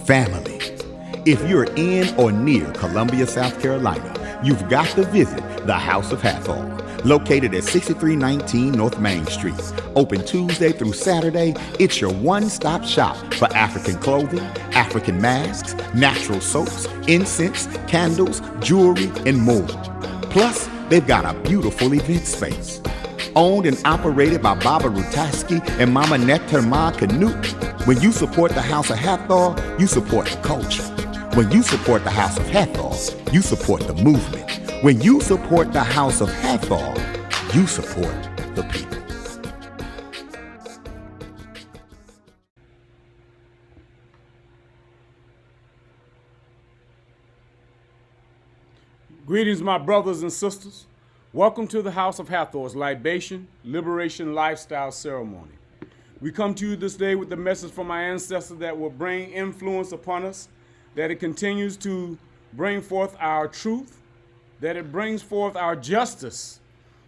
family. If you're in or near Columbia, South Carolina, you've got to visit the House of Hathor, located at 6319 North Main Street. Open Tuesday through Saturday, it's your one-stop shop for African clothing, African masks, natural soaps, incense, candles, jewelry, and more. Plus, they've got a beautiful event space. Owned and operated by Baba Rutaski and Mama Neterma Canute. When you support the House of Hathor, you support the culture. When you support the House of Hathor, you support the movement. When you support the House of Hathor, you support the people. Greetings, my brothers and sisters. Welcome to the House of Hathor's Libation, Liberation Lifestyle Ceremony. We come to you this day with the message from our ancestors that will bring influence upon us, that it continues to bring forth our truth, that it brings forth our justice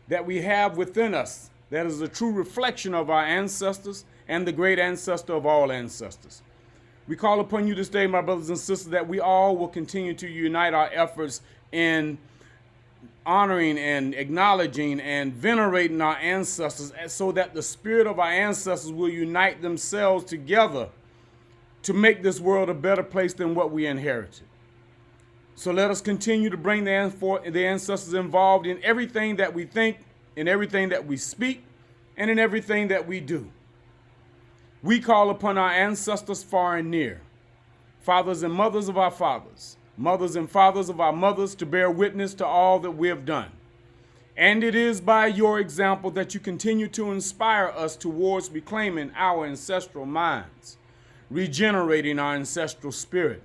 that we have within us, that is a true reflection of our ancestors and the great ancestor of all ancestors. We call upon you this day, my brothers and sisters, that we all will continue to unite our efforts in honoring and acknowledging and venerating our ancestors so that the spirit of our ancestors will unite themselves together to make this world a better place than what we inherited. So let us continue to bring the ancestors involved in everything that we think, in everything that we speak, and in everything that we do. We call upon our ancestors far and near, fathers and mothers of our fathers, mothers and fathers of our mothers, to bear witness to all that we have done. And it is by your example that you continue to inspire us towards reclaiming our ancestral minds, regenerating our ancestral spirit,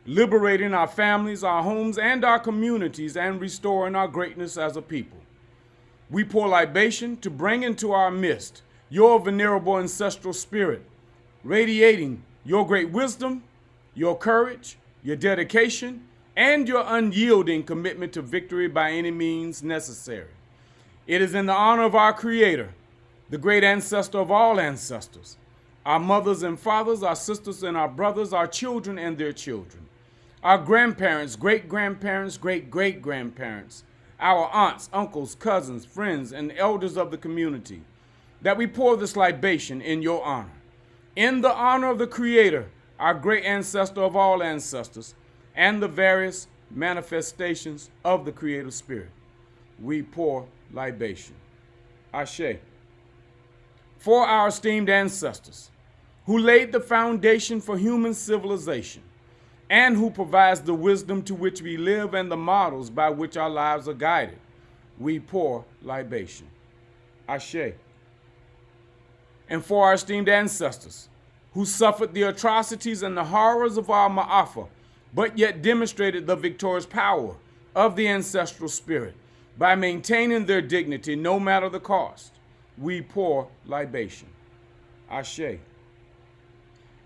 liberating our families, our homes, and our communities, and restoring our greatness as a people. We pour libation to bring into our midst your venerable ancestral spirit, radiating your great wisdom, your courage, your dedication, and your unyielding commitment to victory by any means necessary. It is in the honor of our Creator, the great ancestor of all ancestors, our mothers and fathers, our sisters and our brothers, our children and their children, our grandparents, great-grandparents, great-great-grandparents, our aunts, uncles, cousins, friends, and elders of the community, that we pour this libation in your honor. In the honor of the Creator, our great ancestor of all ancestors, and the various manifestations of the creative spirit, we pour libation. Ashe. For our esteemed ancestors, who laid the foundation for human civilization, and who provides the wisdom to which we live and the models by which our lives are guided, we pour libation. Ashe. And for our esteemed ancestors, who suffered the atrocities and the horrors of our Ma'afa, but yet demonstrated the victorious power of the ancestral spirit by maintaining their dignity no matter the cost, we pour libation. Ashe.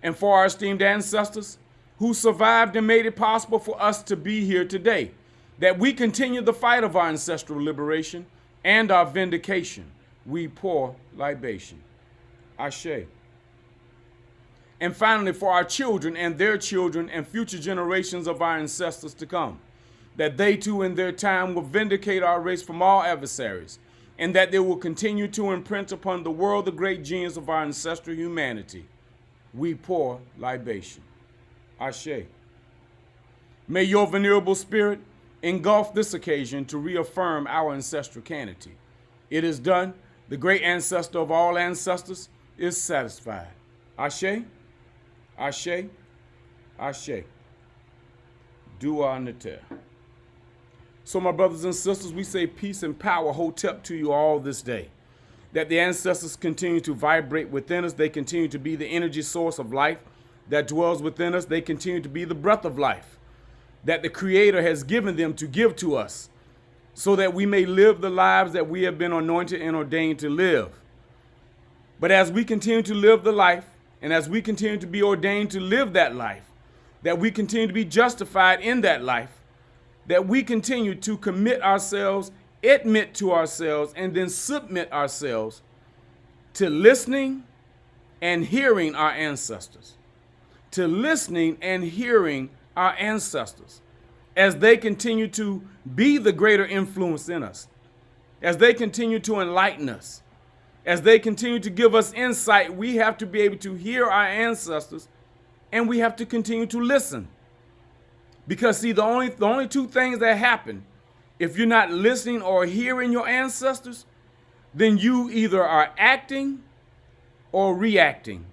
And for our esteemed ancestors, who survived and made it possible for us to be here today, that we continue the fight of our ancestral liberation and our vindication, we pour libation. Ashe. And finally, for our children and their children and future generations of our ancestors to come, that they too in their time will vindicate our race from all adversaries, and that they will continue to imprint upon the world the great genius of our ancestral humanity, we pour libation. Ashe. May your venerable spirit engulf this occasion to reaffirm our ancestral canity. It is done. The great ancestor of all ancestors is satisfied. Ashe. Ashe, Ashe, Dua Neter. So my brothers and sisters, we say peace and power, Hotep, to you all this day. That the ancestors continue to vibrate within us. They continue to be the energy source of life that dwells within us. They continue to be the breath of life that the Creator has given them to give to us so that we may live the lives that we have been anointed and ordained to live. But as we continue to live the life, and as we continue to be ordained to live that life, that we continue to be justified in that life, that we continue to commit ourselves, admit to ourselves, and then submit ourselves to listening and hearing our ancestors, to listening and hearing our ancestors as they continue to be the greater influence in us, as they continue to enlighten us, as they continue to give us insight. We have to be able to hear our ancestors, and we have to continue to listen. Because see, the only two things that happen, if you're not listening or hearing your ancestors, then you either are acting or reacting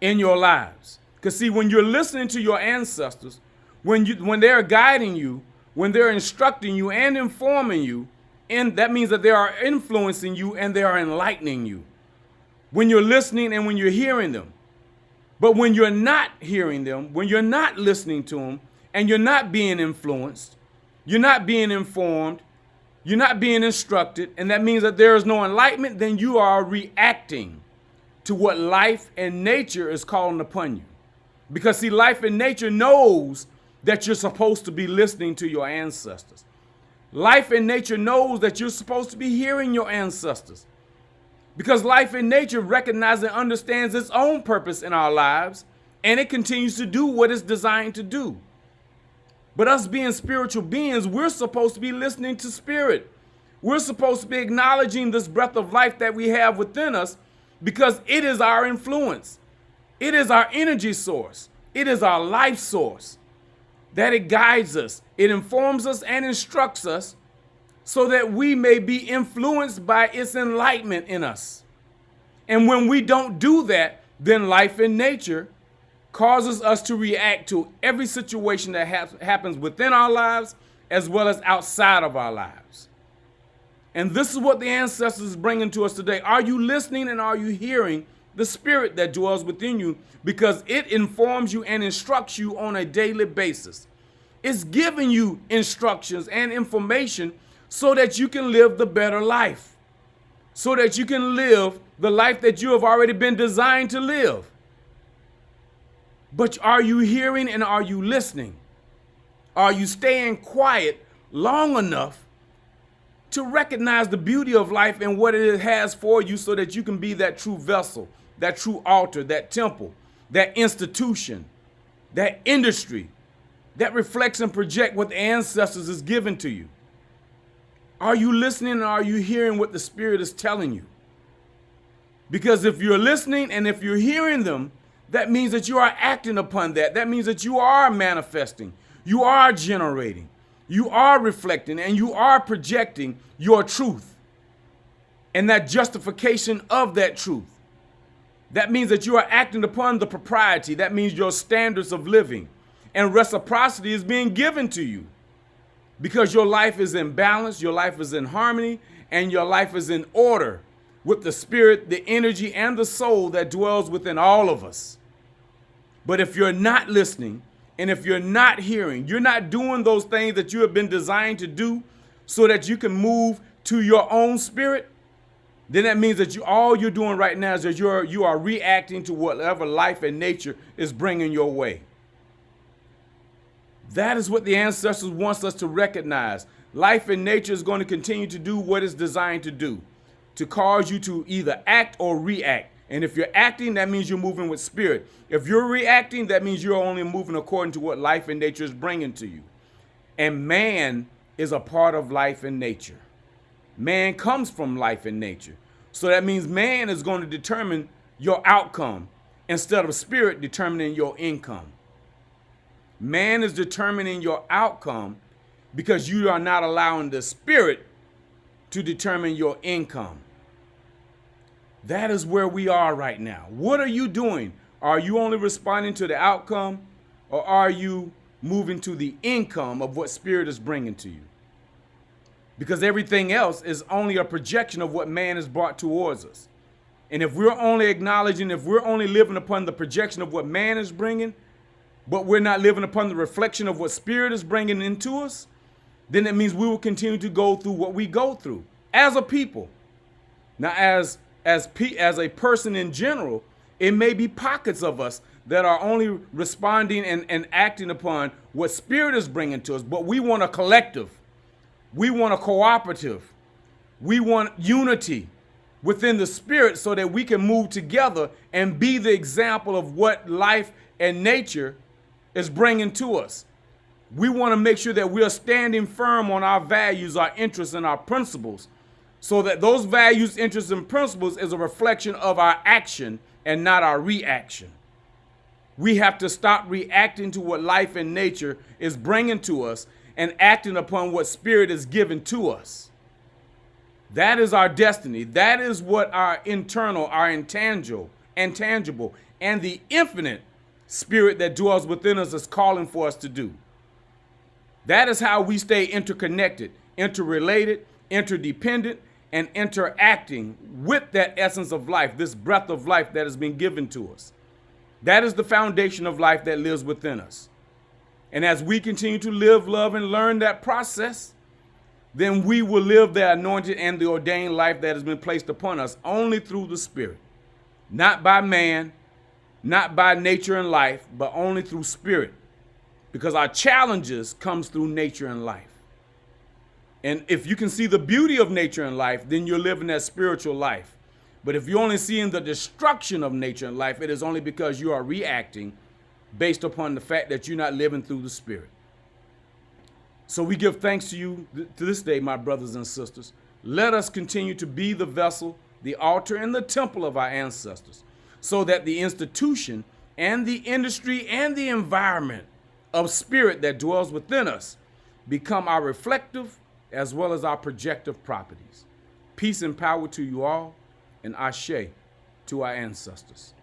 in your lives. Because see, when you're listening to your ancestors, when they're guiding you, when they're instructing you and informing you, and that means that they are influencing you and they are enlightening you. When you're listening and when you're hearing them. But when you're not hearing them, when you're not listening to them, and you're not being influenced, you're not being informed, you're not being instructed, and that means that there is no enlightenment, then you are reacting to what life and nature is calling upon you. Because see, life and nature knows that you're supposed to be listening to your ancestors. Life and nature knows that you're supposed to be hearing your ancestors. Because life and nature recognizes and understands its own purpose in our lives, and it continues to do what it's designed to do. But us being spiritual beings, we're supposed to be listening to spirit. We're supposed to be acknowledging this breath of life that we have within us, because it is our influence. It is our energy source. It is our life source. That it guides us, it informs us and instructs us so that we may be influenced by its enlightenment in us. And when we don't do that, then life and nature causes us to react to every situation that happens within our lives as well as outside of our lives. And this is what the ancestors is bringing to us today. Are you listening and are you hearing the spirit that dwells within you? Because it informs you and instructs you on a daily basis. It's giving you instructions and information so that you can live the better life, so that you can live the life that you have already been designed to live. But are you hearing and are you listening? Are you staying quiet long enough to recognize the beauty of life and what it has for you so that you can be that true vessel, that true altar, that temple, that institution, that industry that reflects and projects what the ancestors is given to you? Are you listening and are you hearing what the Spirit is telling you? Because if you're listening and if you're hearing them, that means that you are acting upon that. That means that you are manifesting, you are generating, you are reflecting, and you are projecting your truth and that justification of that truth. That means that you are acting upon the propriety. That means your standards of living and reciprocity is being given to you because your life is in balance, your life is in harmony, and your life is in order with the spirit, the energy, and the soul that dwells within all of us. But if you're not listening and if you're not hearing, you're not doing those things that you have been designed to do so that you can move to your own spirit, then that means that all you're doing right now is that you are reacting to whatever life and nature is bringing your way. That is what the ancestors wants us to recognize. Life and nature is going to continue to do what it's designed to do, to cause you to either act or react. And if you're acting, that means you're moving with spirit. If you're reacting, that means you're only moving according to what life and nature is bringing to you. And man is a part of life and nature. Man comes from life and nature. So that means man is going to determine your outcome instead of spirit determining your income. Man is determining your outcome because you are not allowing the spirit to determine your income. That is where we are right now. What are you doing? Are you only responding to the outcome, or are you moving to the income of what spirit is bringing to you? Because everything else is only a projection of what man has brought towards us. And if we're only acknowledging, if we're only living upon the projection of what man is bringing, but we're not living upon the reflection of what spirit is bringing into us, then it means we will continue to go through what we go through as a people. Now, as a person in general, it may be pockets of us that are only responding and acting upon what spirit is bringing to us, but we want a collective. We want a cooperative. We want unity. within the spirit so that we can move together and be the example of what life and nature is bringing to us. We want to make sure that we are standing firm on our values, our interests, and our principles, so that those values, interests, and principles is a reflection of our action and not our reaction. We have to stop reacting to what life and nature is bringing to us and acting upon what spirit is given to us. That is our destiny. That is what our internal, our intangible, and the infinite spirit that dwells within us is calling for us to do. That is how we stay interconnected, interrelated, interdependent, and interacting with that essence of life, this breath of life that has been given to us. That is the foundation of life that lives within us. And as we continue to live, love, and learn that process, then we will live the anointed and the ordained life that has been placed upon us only through the Spirit. Not by man, not by nature and life, but only through Spirit. Because our challenges comes through nature and life. And if you can see the beauty of nature and life, then you're living that spiritual life. But if you're only seeing the destruction of nature and life, it is only because you are reacting based upon the fact that you're not living through the Spirit. So we give thanks to you to this day, my brothers and sisters. Let us continue to be the vessel, the altar, and the temple of our ancestors, so that the institution and the industry and the environment of spirit that dwells within us become our reflective as well as our projective properties. Peace and power to you all, and ashe to our ancestors.